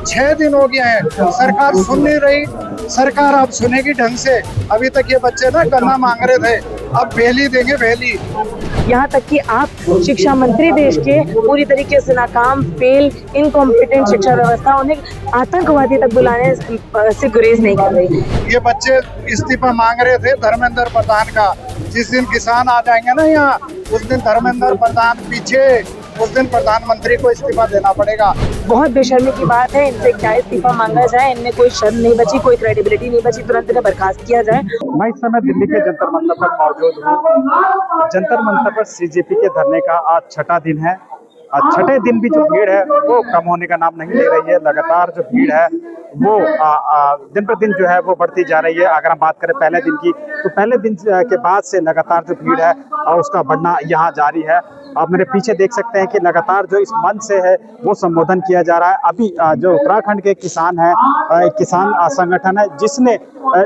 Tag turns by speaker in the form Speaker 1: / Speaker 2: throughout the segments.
Speaker 1: 6 दिन हो गया है, सरकार सुन नहीं रही। सरकार अब सुनेगी ढंग से। अभी तक ये बच्चे ना गन्ना मांग रहे थे, अब भेली देंगे, भेली।
Speaker 2: यहाँ तक कि आप शिक्षा मंत्री देश के पूरी तरीके से नाकाम, फेल, इनकॉम्पिटेंट शिक्षा व्यवस्था, उन्हें आतंकवादी तक बुलाने से गुरेज नहीं कर रही।
Speaker 1: ये बच्चे इस्तीफा मांग रहे थे धर्मेंद्र प्रधान का। जिस दिन किसान आ जाएंगे ना यहाँ, उस दिन धर्मेंद्र प्रधान पीछे, उस दिन प्रधानमंत्री को इस्तीफा देना पड़ेगा।
Speaker 2: बहुत बेशर्मी की बात है, इनसे क्या इस्तीफा मांगा जाए? इनमें कोई शर्म नहीं बची, कोई क्रेडिबिलिटी नहीं बची, तुरंत इन्हें बर्खास्त किया जाए।
Speaker 3: मैं इस समय दिल्ली के जंतर मंतर पर मौजूद हूँ। जंतर मंतर पर सीजेपी के धरने का आज छठा दिन है। छठे दिन भी जो भीड़ है वो कम होने का नाम नहीं ले रही है। लगातार जो भीड़ है वो दिन पर दिन जो है वो बढ़ती जा रही है। अगर हम बात करें पहले दिन की, तो पहले दिन के बाद से लगातार जो भीड़ है उसका बढ़ना यहाँ जारी है। आप मेरे पीछे देख सकते हैं कि लगातार जो इस मंच से है वो संबोधन किया जा रहा है। अभी जो उत्तराखंड के किसान है, किसान संगठन है जिसने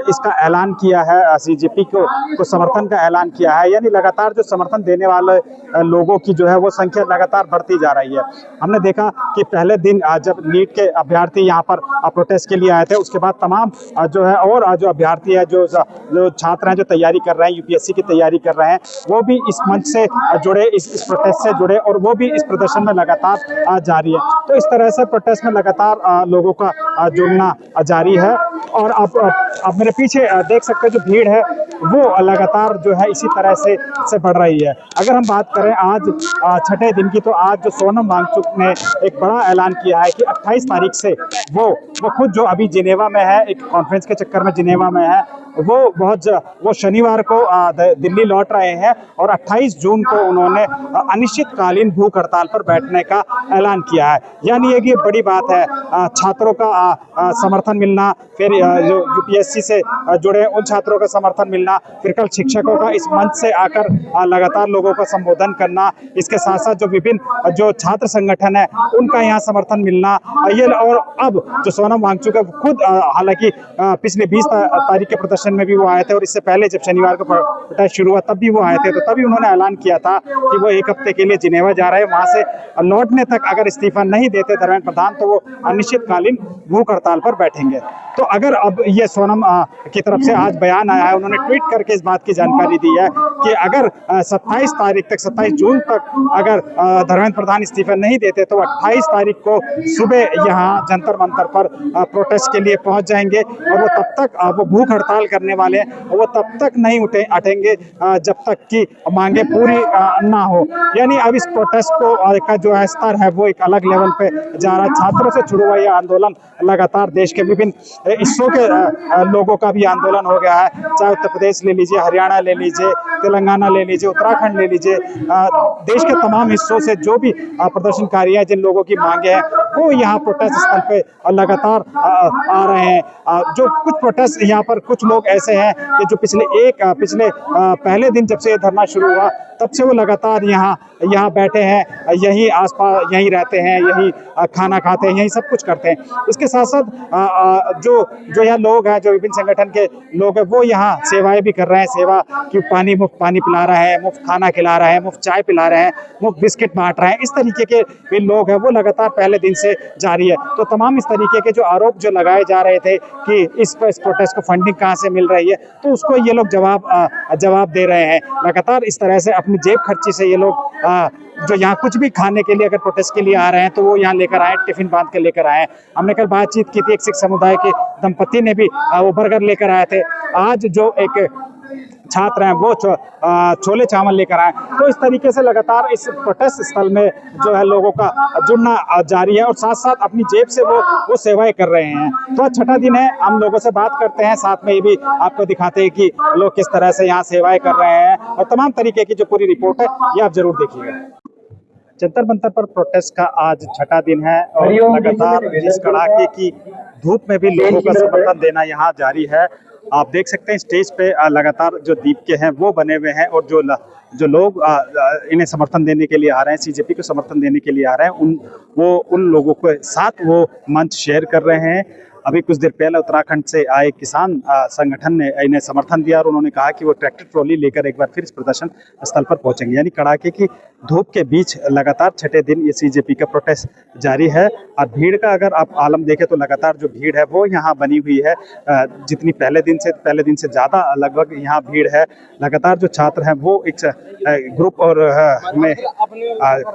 Speaker 3: इसका ऐलान किया है, सीजेपी को समर्थन का ऐलान किया है। यानी लगातार जो समर्थन देने वाले लोगों की जो है वो संख्या लगातार बढ़ती जा रही है। हमने देखा कि पहले दिन जब नीट के अभ्यर्थी यहाँ पर प्रोटेस्ट के लिए आए थे, उसके बाद तमाम जो है और जो अभ्यर्थी है, जो छात्र हैं जो तैयारी कर रहे हैं, यूपीएससी की तैयारी कर रहे हैं, वो भी इस मंच से जुड़े, इस प्रोटेस्ट से जुड़े, और वो भी इस प्रदर्शन में लगातार जारी है। तो इस तरह से प्रोटेस्ट में लगातार लोगों का जुड़ना जारी है। और आप मेरे पीछे देख सकते हैं जो भीड़ है वो लगातार जो है इसी तरह से बढ़ रही है। अगर हम बात करें आज छठे दिन की, तो आज जो सोनम वांगचुक ने एक बड़ा ऐलान किया है कि 28 तारीख से वो खुद जो अभी जिनेवा में है, एक कॉन्फ्रेंस के चक्कर में जिनेवा में है, वो शनिवार को दिल्ली लौट रहे हैं और 28 जून को उन्होंने अनिश्चितकालीन भूख हड़ताल पर बैठने का ऐलान किया है। यानी ये बड़ी बात है। छात्रों का समर्थन मिलना, फिर जो यूपीएससी से जुड़े उन छात्रों का समर्थन मिलना, फिर कल शिक्षकों का इस मंच से आकर लगातार लोगों का संबोधन करना, इसके साथ साथ जो विभिन्न जो छात्र संगठन है उनका यहाँ समर्थन मिलना, ये, और अब जो सोनम वांगचुक है खुद, हालांकि पिछले 20 तारीख के प्रदर्शन में भी वो आए थे, और इससे पहले जब शनिवार को प्रोटेस्ट शुरू हुआ तब भी वो आए थे, तो तभी उन्होंने ऐलान किया था कि वो 1 हफ्ते के लिए जिनेवा जा रहे हैं। वहां से लौटने तक अगर इस्तीफा नहीं देते धर्मेंद्र प्रधान, तो वो अनिश्चितकालीन भूख हड़ताल पर बैठेंगे। तो अगर अब ये सोनम की तरफ से आज बयान आया है, उन्होंने ट्वीट करके इस बात की जानकारी दी है कि अगर 27 तारीख तक, 27 जून तक अगर धर्मेंद्र प्रधान इस्तीफा नहीं देते, तो 28 तारीख को सुबह यहाँ जंतर मंतर पर प्रोटेस्ट के लिए पहुंच जाएंगे, और वो तब तक वो भूख हड़ताल करने वाले हैं, और वो तब तक नहीं हटेंगे जब तक कि मांगे पूरी ना हो। यानी अब इस प्रोटेस्ट को का जो स्तर है वो एक अलग लेवल पे जा रहा है। छात्रों से जुड़ा हुआ यह आंदोलन लगातार देश के विभिन्न हिस्सों के लोगों का भी आंदोलन हो गया है। चाहे उत्तर प्रदेश ले लीजिए, हरियाणा ले लीजिए, तेलंगाना ले लीजिए, उत्तराखंड ले लीजिए, देश के तमाम हिस्सों से जो भी प्रदर्शनकारी हैं, जिन लोगों की मांगे हैं, वो यहाँ प्रोटेस्ट स्थल पे लगातार आ रहे हैं। जो कुछ प्रोटेस्ट यहाँ पर कुछ लोग ऐसे हैं कि जो पिछले पहले दिन जब से ये धरना शुरू हुआ तब से वो लगातार यहाँ बैठे हैं, यही आसपास यहीं रहते हैं, यही खाना खाते हैं, यही सब कुछ करते हैं। इसके साथ साथ जो यहाँ लोग हैं, जो विभिन्न संगठन के लोग हैं, वो यहाँ सेवाएं भी कर रहे हैं। सेवा कि मुफ्त पानी पिला रहे हैं, मुफ्त खाना खिला रहे हैं, मुफ्त चाय पिला रहे हैं, मुफ्त बिस्किट बांट रहे हैं। इस तरीके के भी लोग हैं, वो लगातार पहले दिन से जारी है। तो तमाम इस तरीके के जो आरोप जो लगाए जा रहे थे कि इस प्रोटेस्ट को फंडिंग कहाँ से मिल रही है, तो उसको ये लोग जवाब दे रहे हैं। लगातार इस तरह से अपनी जेब खर्ची से ये लोग जो यहाँ कुछ भी खाने के लिए अगर प्रोटेस्ट के लिए आ रहे हैं, तो वो यहाँ लेकर आए, टिफिन बांध के लेकर आए। हमने कल बातचीत की थी, एक सिख समुदाय के दंपति ने भी वो बर्गर लेकर आए थे। आज जो एक छात्र हैं वो छोले चावल लेकर आए। तो इस तरीके से लगातार इस प्रोटेस्ट स्थल में जो है लोगों का जुड़ना जारी है, और साथ साथ अपनी जेब से वो सेवाएं कर रहे हैं। तो छठा दिन है, हम लोगों से बात करते हैं, साथ में ये भी आपको दिखाते हैं कि लोग किस तरह से यहाँ सेवाएं कर रहे हैं, और तमाम तरीके की जो पूरी रिपोर्ट है ये आप जरूर देखिएगा। जंतर मंतर पर प्रोटेस्ट का आज छठा दिन है, और लगातार जिस कड़ाके की धूप में भी लोगों का समर्थन देना यहाँ जारी है। आप देख सकते हैं स्टेज पे लगातार जो दीप के हैं वो बने हुए हैं, और जो लोग इन्हें समर्थन देने के लिए आ रहे हैं, सीजेपी को समर्थन देने के लिए आ रहे हैं, उन लोगों के साथ वो मंच शेयर कर रहे हैं। अभी कुछ देर पहले उत्तराखंड से आए किसान संगठन ने इन्हें समर्थन दिया और उन्होंने कहा कि वो ट्रैक्टर ट्रॉली लेकर एक बार फिर इस प्रदर्शन स्थल पर पहुंचेंगे। यानी कड़ाके की धूप के बीच लगातार छठे दिन ये सीजेपी का प्रोटेस्ट जारी है। और भीड़ का अगर आप आलम देखें तो लगातार जो भीड़ है वो यहाँ बनी हुई है, जितनी पहले दिन से ज़्यादा लगभग यहाँ भीड़ है। लगातार जो छात्र हैं वो एक ग्रुप और में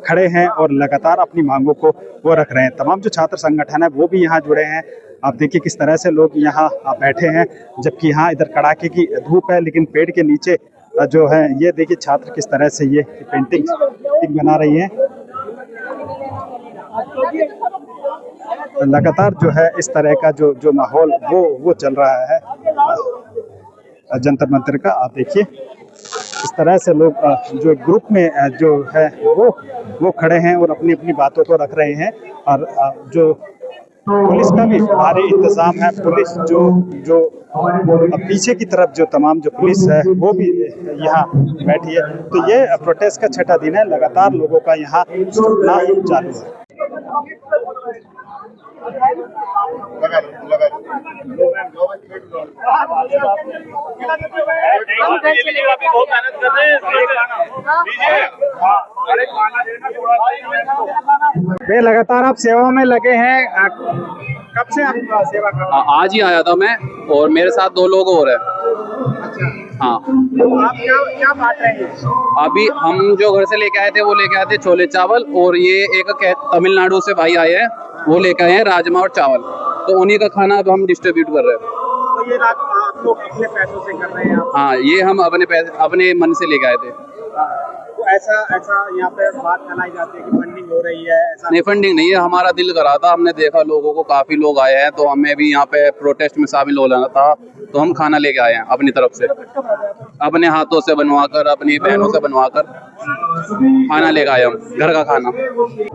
Speaker 3: खड़े हैं और लगातार अपनी मांगों को वो रख रहे हैं। तमाम जो छात्र संगठन है वो भी यहाँ जुड़े हैं। आप देखिए किस तरह से लोग यहाँ बैठे हैं, जबकि यहाँ इधर कड़ाके की धूप है, लेकिन पेड़ के नीचे जो है ये देखिए छात्र किस तरह से ये पेंटिंग बना रही हैं। लगातार जो है इस तरह का जो माहौल वो चल रहा है जंतर मंतर का। आप देखिए इस तरह से लोग जो ग्रुप में जो है वो खड़े हैं और अपनी अपनी बातों को रख रहे हैं। और जो पुलिस का भी भारी इंतजाम है, पुलिस जो पीछे की तरफ जो तमाम जो पुलिस है वो भी यहाँ बैठी है। तो ये प्रोटेस्ट का छठा दिन है, लगातार लोगों का यहाँ जुटना चालू है। वे लगातार आप सेवा में लगे हैं, कब से आप सेवा कर रहे हैं?
Speaker 4: आज ही आया था मैं और मेरे साथ 2 लोग और हैं। हाँ,
Speaker 3: तो आप क्या बांट रहे हैं?
Speaker 4: अभी हम जो घर से लेके आए थे वो लेके आए थे छोले चावल, और ये एक तमिलनाडु से भाई आए हैं वो लेके आए हैं राजमा और चावल। तो उन्हीं का खाना अब हम डिस्ट्रीब्यूट कर रहे हैं।
Speaker 3: तो ये आप लोग अपने पैसों से कर रहे हैं?
Speaker 4: हाँ, ये हम अपने मन से लेके आए थे।
Speaker 3: तो ऐसा यहाँ पे बात फैलाई जाती है कि फंडिंग हो रही है, ऐसा
Speaker 4: नहीं, फंडिंग नहीं है, हमारा दिल करा था, हमने देखा लोगों को, काफी लोग आए हैं, तो हमें भी यहाँ पे प्रोटेस्ट में शामिल होना था, तो हम खाना लेके आए हैं अपनी तरफ से, अपने हाथों से बनवाकर, अपनी बहनों से बनवाकर खाना लेके आए हम, घर का खाना।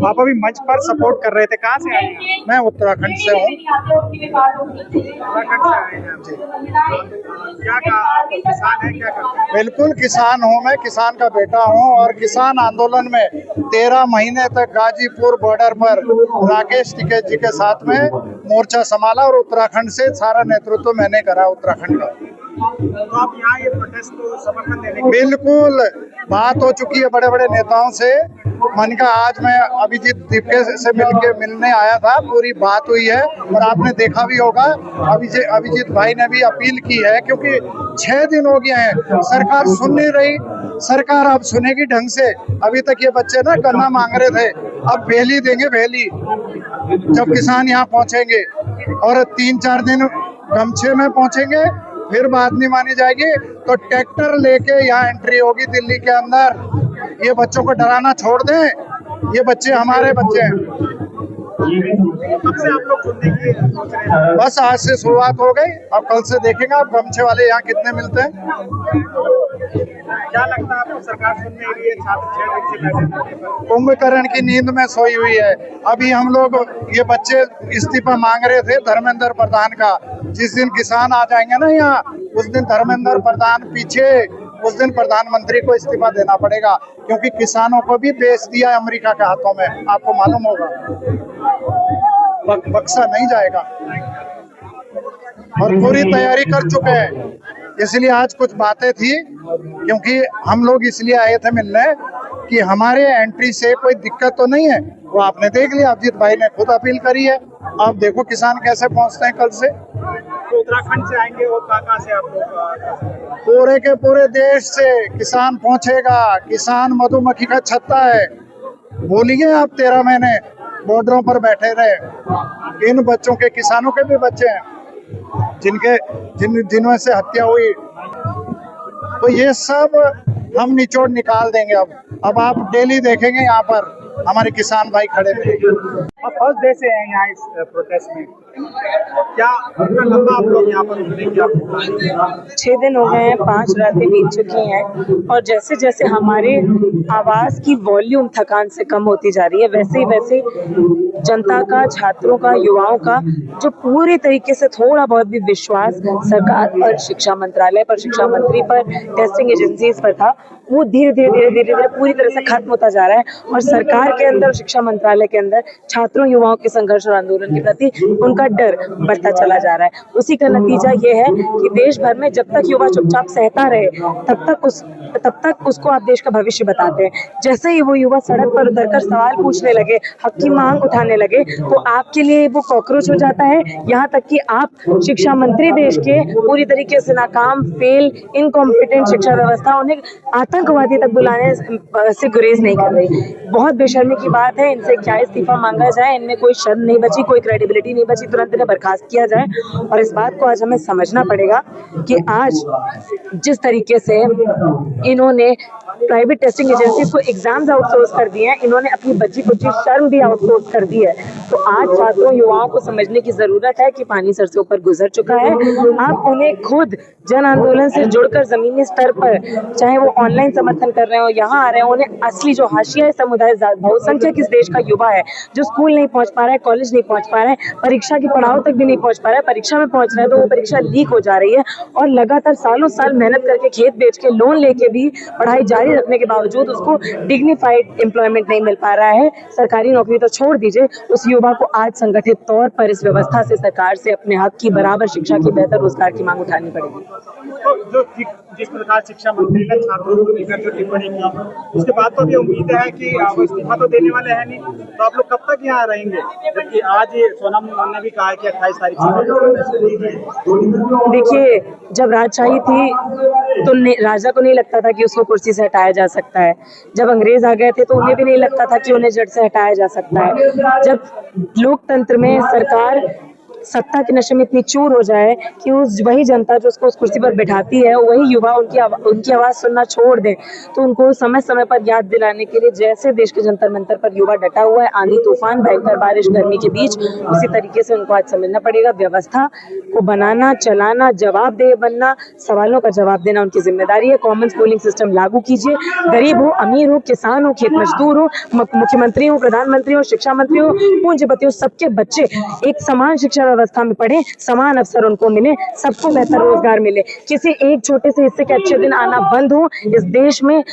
Speaker 3: आप अभी मंच पर सपोर्ट कर रहे थे, कहाँ से आए हैं?
Speaker 1: मैं उत्तराखंड से हूँ।
Speaker 3: उत्तराखंड से आए हैं आप? क्या आप किसान हैं, क्या करते हैं?
Speaker 1: बिल्कुल किसान हूँ, मैं किसान का बेटा हूँ और किसान आंदोलन में 13 महीने तक गाजीपुर बॉर्डर पर राकेश टिकैत जी के साथ में मोर्चा संभाला और उत्तराखंड से सारा नेतृत्व मैंने करा उत्तराखंड का।
Speaker 3: तो आप यहाँ ये प्रोटेस्ट को समर्थन देने के?
Speaker 1: बिल्कुल, बात हो चुकी है बड़े बड़े नेताओं से। मन का आज मैं अभिजीत दीपके से मिलने आया था, पूरी बात हुई है और आपने देखा भी होगा अभिजीत भाई ने भी अपील की है, क्योंकि 6 दिन हो गए हैं, सरकार सुन नहीं रही। सरकार अब सुनेगी ढंग से। अभी तक ये बच्चे ना गन्ना मांग रहे थे, अब भेली देंगे, भेली जब किसान यहाँ पहुंचेंगे और 3-4 दिन गमछे में पहुंचेंगे, फिर बात नहीं मानी जाएगी तो ट्रैक्टर लेके यहाँ एंट्री होगी दिल्ली के अंदर। ये बच्चों को डराना छोड़ दें, ये बच्चे हमारे बच्चे हैं।
Speaker 3: कब से आप लोग सुनने की सोच रहे हैं?
Speaker 1: बस आज से शुरुआत हो गई, अब कल से देखेंगे आप गमछे वाले यहाँ कितने मिलते हैं।
Speaker 3: क्या लगता है आपको, सरकार सुन नहीं रही है? छात्र 6 दिन से बैठे धरने पर।
Speaker 1: कुंभकर्ण की नींद में सोई हुई है। अभी हम लोग ये बच्चे इस्तीफा मांग रहे थे धर्मेंद्र प्रधान का। जिस दिन किसान आ जाएंगे ना यहाँ, उस दिन धर्मेंद्र प्रधान पीछे, उस दिन प्रधानमंत्री को इस्तीफा देना पड़ेगा, क्योंकि किसानों को भी बेच दिया है अमेरिका के हाथों में, आपको मालूम होगा। बक्सा नहीं जाएगा और पूरी तैयारी कर चुके हैं। इसलिए आज कुछ बातें थी, क्योंकि हम लोग इसलिए आए थे मिलने कि हमारे एंट्री से कोई दिक्कत तो नहीं है। वो आपने देख लिया, अभिजीत भाई ने खुद अपील करी है। आप देखो किसान कैसे पहुंचते हैं कल से।
Speaker 3: तो उत्तराखंड से आएंगे और कहाँ से आप लोग?
Speaker 1: पूरे के पूरे देश से किसान पहुंचेगा। किसान मधुमक्खी का छत्ता है। बोलिए आप 13 महीने बॉर्डरों पर बैठे रहे। इन बच्चों के, किसानों के भी बच्चे हैं जिनमें से हत्या हुई, तो ये सब हम निचोड़ निकाल देंगे। अब आप डेली देखेंगे यहाँ पर हमारे किसान भाई खड़े हैं।
Speaker 3: अब फर्स्ट डे से हैं यहाँ इस प्रोटेस्ट में, क्या कितना लंबा आप लोग यहाँ पर उतरे? क्या
Speaker 2: 6 दिन हो गए हैं, 5 रातें बीत चुकी हैं और जैसे जैसे हमारे आवाज की वॉल्यूम थकान से कम होती जा रही है, वैसे ही जनता का, छात्रों का, युवाओं का जो पूरे तरीके से थोड़ा बहुत भी विश्वास सरकार पर, शिक्षा मंत्रालय पर, शिक्षा मंत्री पर, टेस्टिंग एजेंसीज पर था, वो धीरे धीरे पूरी तरह से खत्म होता जा रहा है। और सरकार के अंदर, शिक्षा मंत्रालय के अंदर छात्रों छात्रों युवाओं के संघर्ष और आंदोलन के प्रति उनका डर बढ़ता चला जा रहा है। उसी का नतीजा ये है कि देश भर में जब तक युवा चुपचाप सहता रहे तब तक उसको आप देश का भविष्य बताते हैं। जैसे ही वो युवा सड़क पर उतरकर सवाल पूछने लगे, हक की मांग उठाने लगे, तो आपके लिए वो कॉकरोच हो जाता है। यहाँ तक कि आप शिक्षा मंत्री देश के पूरी तरीके से नाकाम, फेल, इनकॉम्पिटेंट शिक्षा व्यवस्था उन्हें आतंकवादी तक बुलाने से गुरेज नहीं कर रही। बहुत बेशर्मी की बात है। इनसे क्या इस्तीफा मांगा जाए, इनमें कोई शर्म नहीं बची, कोई क्रेडिबिलिटी नहीं बची, तुरंत इन्हें बर्खास्त किया जाए। और इस बात को आज हमें समझना पड़ेगा कि आज जिस तरीके से इन्होंने प्राइवेट टेस्टिंग एजेंसी को एग्जाम्स आउटसोर्स कर दिए हैं, इन्होंने अपनी बच्ची कुची शर्म भी आउटसोर्स कर दी है। तो आज छात्रों युवाओं को समझने की जरूरत है कि पानी सर से ऊपर गुजर चुका है। आप उन्हें खुद जन आंदोलन से जुड़कर जमीनी स्तर पर, चाहे वो ऑनलाइन समर्थन कर रहे हो, यहाँ आ रहे हो, उन्हें असली जो हाशिया समुदाय बहुसंख्यक इस देश का युवा है, जो स्कूल नहीं पहुंच पा रहा है, कॉलेज नहीं पहुंच पा रहा है, परीक्षा की पड़ाव तक भी नहीं पहुंच पा रहा है, परीक्षा में पहुंच रहा है तो वो परीक्षा लीक हो जा रही है, और लगातार सालों साल मेहनत करके खेत बेच के लोन लेके भी पढ़ाई जारी रखने के बावजूद उसको डिग्निफाइड एम्प्लॉयमेंट नहीं मिल पा रहा है। सरकारी नौकरी तो छोड़ दीजिए, उस युवा को आज संगठित तौर पर इस व्यवस्था से, सरकार से अपने हक की, बराबर शिक्षा की, बेहतर रोजगार की मांग उठानी पड़ेगी।
Speaker 3: तो जो जिस प्रकार शिक्षा मंत्री ने छात्रों को लेकर जो टिप्पणी की, उसके बाद तो अभी उम्मीद है कि वो इस्तीफा तो देने वाले हैं नहीं, तो आप लोग कब तक यहाँ रहेंगे? जबकि आज सोनम ने भी कहा है कि 28 तारीख से।
Speaker 2: देखिए, जब राजशाही थी तो राजा को नहीं लगता था कि उसको कुर्सी से हटाया जा सकता है। जब अंग्रेज आ गए थे तो उन्हें भी नहीं लगता था कि उन्हें जड़ से हटाया जा सकता है। जब लोकतंत्र में सरकार सत्ता के नशे में इतनी चूर हो जाए कि वही जनता जो उसको उस कुर्सी पर बैठाती है, वही युवा उनकी आवाज सुनना छोड़ दे, तो उनको समय समय पर याद दिलाने के लिए जैसे देश के जंतर मंतर पर युवा डटा हुआ है, आंधी तूफान, भयंकर बारिश, गर्मी के बीच, उसी तरीके से उनको आज समझना पड़ेगा। व्यवस्था को बनाना, चलाना, जवाबदेह बनना, सवालों का जवाब देना उनकी जिम्मेदारी है। कॉमन स्कूलिंग सिस्टम लागू कीजिए। गरीब हो, अमीर हो, किसान हो, खेत मजदूर हो, मुख्यमंत्री हो, प्रधानमंत्री हो, शिक्षा मंत्री हो, पूंजीपति हो, सबके बच्चे एक समान शिक्षा व्यवस्था में पढ़े, समान अवसर उनको मिले, सबको बेहतर रोजगार मिले। किसी एक छोटे से हिस्से के अच्छे दिन आना बंद हो। इस देश में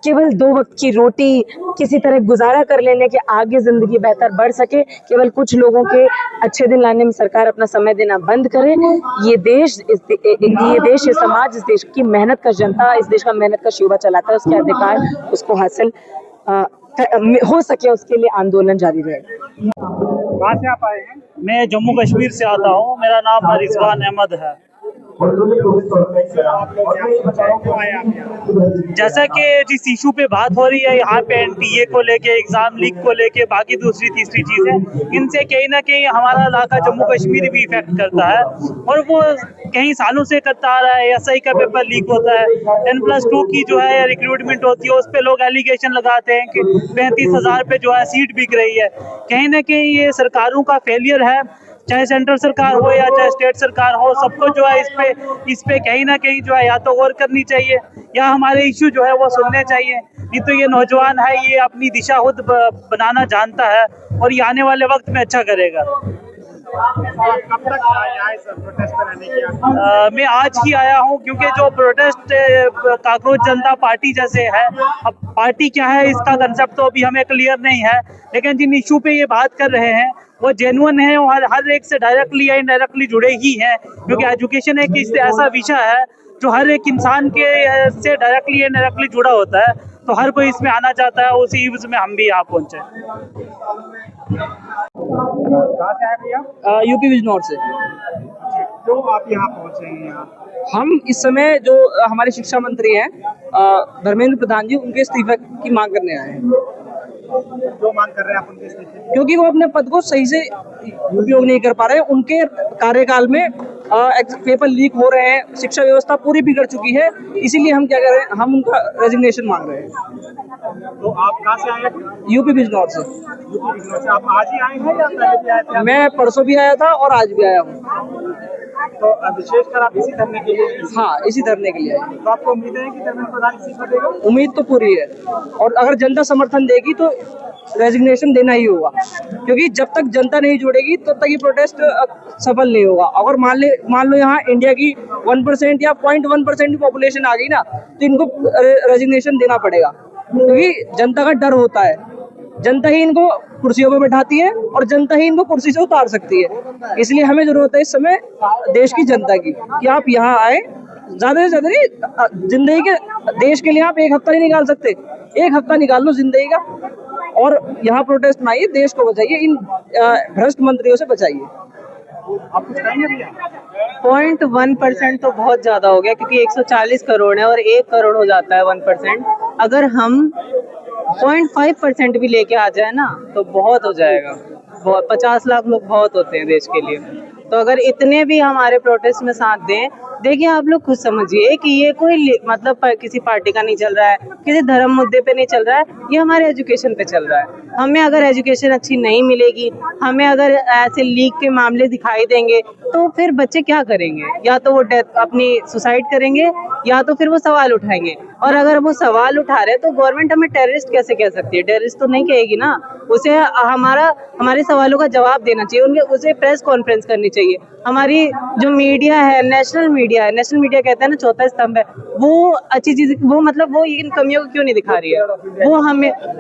Speaker 2: केवल 2 वक्त की रोटी किसी तरह गुजारा कर लेने के आगे जिंदगी बेहतर बढ़ सके, केवल कुछ लोगों के अच्छे दिन लाने में सरकार अपना समय देना बंद करे। ये देश, ये समाज, इस देश की मेहनत का जनता, इस देश का मेहनत का युवा चलाता है, उसके अधिकार उसको हासिल हो सके, उसके लिए आंदोलन जारी रहेगा।
Speaker 3: कहाँ से आप आए हैं?
Speaker 5: मैं जम्मू कश्मीर से आता हूँ। मेरा नाम रिजवान अहमद है। जैसा कि जिस इशू पे बात हो रही है यहाँ पे, एनटीए को लेके, एग्जाम लीक को लेके, बाकी दूसरी तीसरी चीजें, इनसे कहीं ना कहीं हमारा इलाका जम्मू कश्मीर भी इफेक्ट करता है, और वो कहीं सालों से करता आ रहा है। एसआई का पेपर लीक होता है, 10+2 की जो है रिक्रूटमेंट होती है, उस पे लोग एलिगेशन लगाते हैं कि 35,000 पे जो है सीट बिक रही है। कहीं ना कहीं ये सरकारों का फेलियर है, चाहे सेंट्रल सरकार हो या चाहे स्टेट सरकार हो, सबको जो है इस पे कहीं ना कहीं जो है या तो गौर करनी चाहिए या हमारे इश्यू जो है वो सुनने चाहिए। नहीं तो ये नौजवान है, ये अपनी दिशा खुद बनाना जानता है और ये आने वाले वक्त में अच्छा करेगा।
Speaker 3: कब तक आए सर प्रोटेस्ट पर रहने की?
Speaker 5: मैं आज ही आया हूं, क्योंकि जो प्रोटेस्ट काकरोच जनता पार्टी जैसे है, अब पार्टी क्या है इसका कंसेप्ट तो अभी हमें क्लियर नहीं है, लेकिन जिन इशू पे ये बात कर रहे हैं वो जेन्युइन है और हर एक से डायरेक्टली या इनडायरेक्टली जुड़े ही हैं, क्योंकि एजुकेशन एक ऐसा विषय है जो हर एक इंसान के से डायरेक्टली या इनडायरेक्टली जुड़ा होता है, तो हर कोई इसमें आना चाहता है। उसी यूज में हम भी यहाँ पहुंचे।
Speaker 3: कहाँ से आए भैया?
Speaker 5: यूपी बिजनौर से।
Speaker 3: क्यों आप यहाँ पहुँचे हैं? यहाँ
Speaker 5: हम इस समय जो हमारे शिक्षा मंत्री हैं धर्मेंद्र प्रधान जी, उनके इस्तीफे की मांग करने आए हैं।
Speaker 3: जो मांग कर रहे हैं आप उनके इस्तीफे?
Speaker 5: क्योंकि वो अपने पद को सही से उपयोग नहीं कर पा रहे हैं। उनके कार्यकाल में पेपर लीक हो रहे हैं, शिक्षा व्यवस्था पूरी बिगड़ चुकी है, इसीलिए हम क्या कर रहे हैं, हम उनका रेजिग्नेशन मांग रहे हैं।
Speaker 3: तो आप कहाँ से आए हैं?
Speaker 5: यूपी बिजनौर से।
Speaker 3: यूपी बिजनौर से। आप आज ही आए हैं या पहले भी आए थे?
Speaker 5: मैं परसों भी आया था और आज भी आया हूँ।
Speaker 3: तो विशेषकर आप इसी धरने के लिए?
Speaker 5: हाँ, इसी धरने के लिए आए।
Speaker 3: तो आपको उम्मीद है कि धर्मेंद्र प्रधान इस्तीफा देगा?
Speaker 5: उम्मीद तो पूरी है, और अगर जनता समर्थन देगी तो रेजिग्नेशन देना ही होगा, क्योंकि जब तक जनता नहीं जुड़ेगी तब तक ये प्रोटेस्ट सफल नहीं होगा। अगर मान लो यहाँ इंडिया की 1% या 0.1% की पॉपुलेशन आ गई ना, तो इनको रेजिग्नेशन देना पड़ेगा, क्योंकि जनता का डर होता है
Speaker 6: जनता ही इनको कुर्सियों पर बैठाती है और जनता ही इनको कुर्सी से उतार सकती है। इसलिए हमें जरूरत है इस समय देश की जनता की कि आप यहाँ आए, ज्यादा से ज्यादा नहीं, जिंदगी के देश के लिए आप एक हफ्ता नहीं निकाल सकते, एक हफ्ता निकाल लो जिंदगी का और यहाँ प्रोटेस्ट में आइए, देश को बचाइए, इन भ्रष्ट मंत्रियों से बचाइए।
Speaker 3: आप कुछ कहेंगे भैया?
Speaker 2: 0.1% तो बहुत ज्यादा हो गया, क्योंकि 140 करोड़ है और 1 करोड़ हो जाता है 1%। अगर हम 0.5% भी लेके आ जाए ना तो बहुत हो जाएगा। 50 लाख लोग बहुत होते हैं देश के लिए। तो अगर इतने भी हमारे प्रोटेस्ट में साथ दें, देखिए आप लोग खुद समझिए कि ये कोई मतलब किसी पार्टी का नहीं चल रहा है, किसी धर्म मुद्दे पे नहीं चल रहा है, ये हमारे एजुकेशन पे चल रहा है। हमें अगर एजुकेशन अच्छी नहीं मिलेगी, हमें अगर ऐसे लीक के मामले दिखाई देंगे, तो फिर बच्चे क्या करेंगे? या तो वो अपनी सुसाइड करेंगे या तो फिर वो सवाल उठाएंगे। और अगर वो सवाल उठा रहे हैं तो गवर्नमेंट हमें टेररिस्ट कैसे कह सकती है? टेररिस्ट तो नहीं कहेगी ना, उसे हमारे सवालों का जवाब देना चाहिए, उसे प्रेस कॉन्फ्रेंस करनी चाहिए। हमारी जो मीडिया है, नेशनल मीडिया कहते हैं ना चौथा स्तंभ है, वो अच्छी चीज, वो मतलब वो इन कमियों को क्यों नहीं दिखा रही है?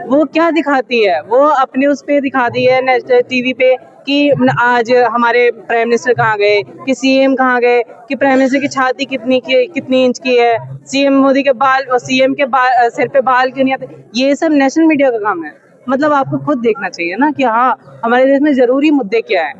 Speaker 2: वो क्या दिखाती है? वो अपने उस पे दिखाती है नेशनल टीवी पे कि आज हमारे प्राइम मिनिस्टर कहाँ गए, कि सीएम कहाँ गए, कि प्राइम मिनिस्टर की छाती कितनी इंच की है, सीएम मोदी के बाल और सीएम के सिर पे बाल क्यों नहीं आते। ये सब नेशनल मीडिया का काम है। मतलब आपको खुद देखना चाहिए ना कि हाँ, हमारे देश में जरूरी मुद्दे क्या है।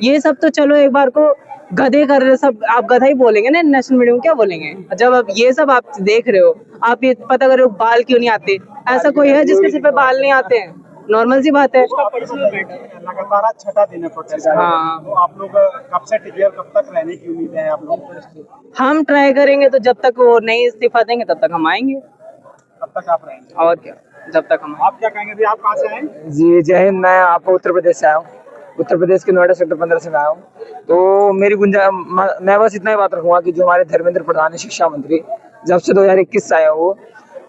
Speaker 2: ये सब तो चलो एक बार को गधे कर रहे, सब आप गधा ही बोलेंगे ना, नेशनल मीडिया में क्या बोलेंगे? जब अब ये सब आप देख रहे हो, आप ये पता करो बाल क्यों नहीं आते। ऐसा कोई है जिसके सिर पे बाल नहीं आते हैं? नॉर्मल सी बात है।
Speaker 3: लगातार आज छठा दिन है प्रोटेस्ट का।
Speaker 2: हाँ।
Speaker 3: तो आप लोग कब से टिके और कब तक रहने की उम्मीद है आप लोग?
Speaker 2: हम ट्राई करेंगे, तो जब तक वो नहीं इस्तीफा देंगे तब तक हम आएंगे।
Speaker 3: कब तक आप रहेंगे?
Speaker 2: और क्या, जब तक हम।
Speaker 3: आप क्या कहेंगे? आप कहाँ से आए?
Speaker 7: जी जय हिंद। मैं आपको उत्तर प्रदेश से आया हूँ, उत्तर प्रदेश के नोएडा सेक्टर 15 से मैं आया हूँ। तो मेरी मैं बस इतना ही बात रखूंगा कि जो हमारे धर्मेंद्र प्रधान है, शिक्षा मंत्री, जब से 2021 से आए वो,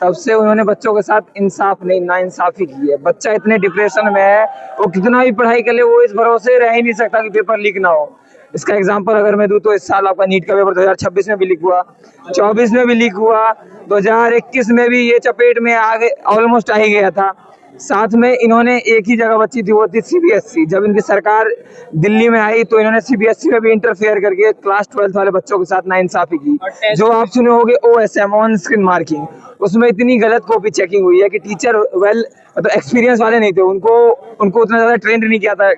Speaker 7: तब से उन्होंने बच्चों के साथ इंसाफ नहीं, नाइंसाफी की है। बच्चा इतने डिप्रेशन में है, वो कितना भी पढ़ाई कर ले, वो इस भरोसे रह ही नहीं सकता कि पेपर लीक ना हो। इसका एग्जाम्पल अगर मैं दूं तो इस साल आपका नीट का पेपर 2026 में भी लीक हुआ, 24 में भी लीक हुआ, 2021 में भी ये चपेट में आगे ऑलमोस्ट आ ही गया था। साथ में इन्होंने एक ही जगह बची थी, वो थी सीबीएसई। जब इनकी सरकार दिल्ली में आई तो इन्होंने सीबीएसई में भी इंटरफेयर करके क्लास 12 वाले बच्चों के साथ नाइंसाफी की। जो आप सुने होंगे OSM, ऑन स्क्रीन मार्किंग, उसमें इतनी गलत कॉपी चेकिंग हुई है कि टीचर मतलब एक्सपीरियंस वाले नहीं थे, उनको उतना ज्यादा ट्रेंड नहीं किया था,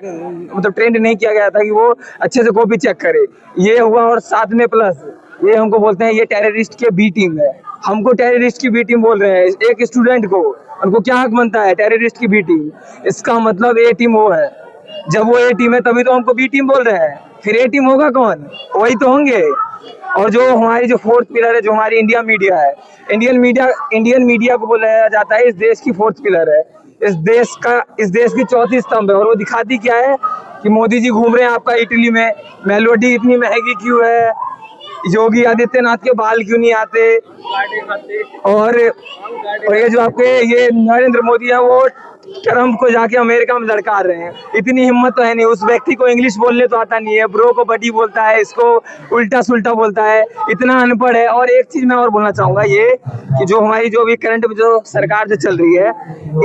Speaker 7: मतलब ट्रेंड नहीं किया गया था कि वो अच्छे से कॉपी चेक करे। ये हुआ, और साथ में प्लस ये हमको बोलते हैं ये टेररिस्ट के बी टीम है। हमको टेररिस्ट की बी टीम बोल रहे हैं एक स्टूडेंट को, उनको क्या हक बनता है टेररिस्ट की बी टीम? इसका मतलब ए टीम वो है। जब वो ए टीम है तभी तो हमको बी टीम बोल रहे हैं, फिर ए टीम होगा कौन? वही तो होंगे। और जो हमारी जो फोर्थ पिलर है, जो हमारी इंडिया मीडिया है, इंडियन मीडिया को बोला जाता है इस देश की फोर्थ पिलर है, इस देश की चौथी स्तंभ है। और वो दिखाती क्या है कि मोदी जी घूम रहे हैं आपका इटली में, मेलोडी इतनी महंगी क्यों है, योगी आदित्यनाथ के बाल क्यों नहीं आते, और ये जो आपके ये नरेंद्र मोदी है वो ट्रम्प को जाके अमेरिका में लड़का रहे हैं। इतनी हिम्मत तो है नहीं, उस व्यक्ति को इंग्लिश बोलने तो आता नहीं है, ब्रो को बडी बोलता है, इसको उल्टा सुल्टा बोलता है, इतना अनपढ़ है। और एक चीज मैं और बोलना चाहूंगा, ये कि जो हमारी जो अभी करंट में जो सरकार जो चल रही है,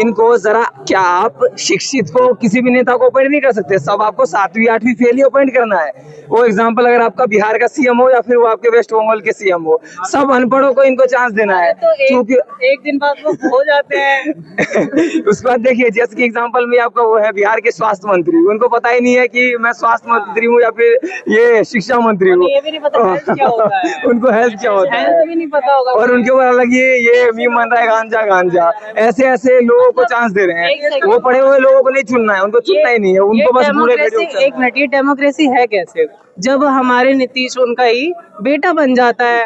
Speaker 7: इनको जरा, क्या आप शिक्षित को किसी भी नेता को अपॉइंट नहीं कर सकते? सब आपको 7वीं 8वीं फेल ही अपॉइंट करना है। वो एग्जाम्पल अगर आपका बिहार का सीएम हो या फिर वो आपके वेस्ट बंगाल के सीएम हो, सब अनपढ़ों को इनको चांस देना है।
Speaker 2: क्योंकि एक दिन बाद वो हो जाते हैं।
Speaker 7: उसके बाद देखिए, जैसे कि एग्जांपल में आपका वो है बिहार के स्वास्थ्य मंत्री, उनको पता ही नहीं है कि मैं स्वास्थ्य मंत्री हूँ या फिर ये शिक्षा मंत्री हूँ।
Speaker 2: ये भी नहीं पता हेल्थ क्या होता है।
Speaker 7: उनको हेल्थ क्या होता है,
Speaker 2: हेल्थ भी नहीं पता होगा।
Speaker 7: और उनके ऊपर अलग ये मीम बन रहा है गांजा। ऐसे लोगों को चांस दे रहे हैं। वो पढ़े हुए लोगों को नहीं चुनना है, उनको चुनना ही नहीं है, उनको बस पूरे।
Speaker 2: एक मिनट, ये डेमोक्रेसी है कैसे? जब हमारे नीतीश उनका ही बेटा बन जाता है,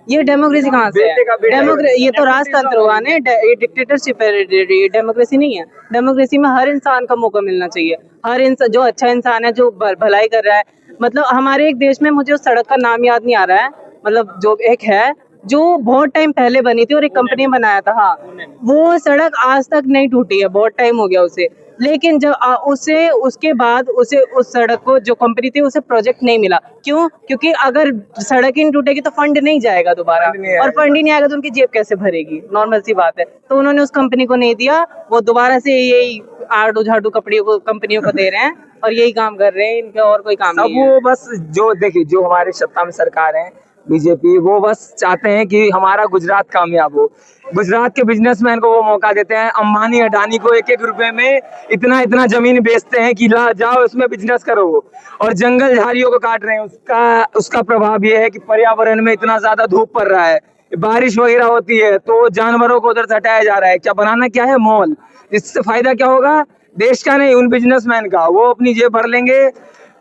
Speaker 2: ये डेमोक्रेसी कहाँ से है? ये तो राजतंत्र हुआ ना, ये डिक्टेटरशिप है, ये डेमोक्रेसी नहीं है। डेमोक्रेसी में हर इंसान का मौका मिलना चाहिए। हर इंसान, जो अच्छा इंसान है, जो भलाई कर रहा है, मतलब हमारे एक देश में, मुझे उस सड़क का नाम याद नहीं आ रहा है, मतलब जो एक है जो बहुत टाइम पहले बनी थी और एक कंपनी ने बनाया था, हाँ, वो सड़क आज तक नहीं टूटी है, बहुत टाइम हो गया उसे। लेकिन जब उसे उसके बाद उसे उस सड़क को जो कंपनी थी उसे प्रोजेक्ट नहीं मिला। क्यों? क्योंकि अगर सड़क ही नहीं टूटेगी तो फंड नहीं जाएगा दोबारा, और फंड ही नहीं आएगा तो उनकी जेब कैसे भरेगी? नॉर्मल सी बात है। तो उन्होंने उस कंपनी को नहीं दिया, वो दोबारा से यही आड़ू झाड़ू कंपनियों को दे रहे हैं और यही काम कर रहे हैं, इनके और कोई काम नहीं है।
Speaker 7: वो बस जो देखिए, जो हमारे सत्ता में सरकार है बीजेपी, वो बस चाहते हैं कि हमारा गुजरात कामयाब हो। गुजरात के बिजनेसमैन को वो मौका देते हैं, अंबानी अडानी को 1-1 रुपए में इतना इतना जमीन बेचते हैं कि ला जाओ इसमें बिजनेस करो, और जंगल झाड़ियों को काट रहे हैं। उसका प्रभाव ये है कि पर्यावरण में इतना ज्यादा धूप पड़ रहा है, बारिश वगैरह होती है तो जानवरों को उधर से हटाया जा रहा है। क्या बनाना क्या है? मॉल। इससे फायदा क्या होगा? देश का नहीं, उन बिजनेसमैन का। वो अपनी जेब भर लेंगे,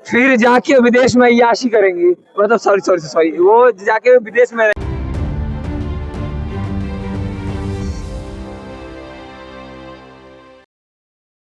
Speaker 7: फिर जाके विदेश में अय्याशी करेंगे, मतलब सॉरी वो जाके विदेश में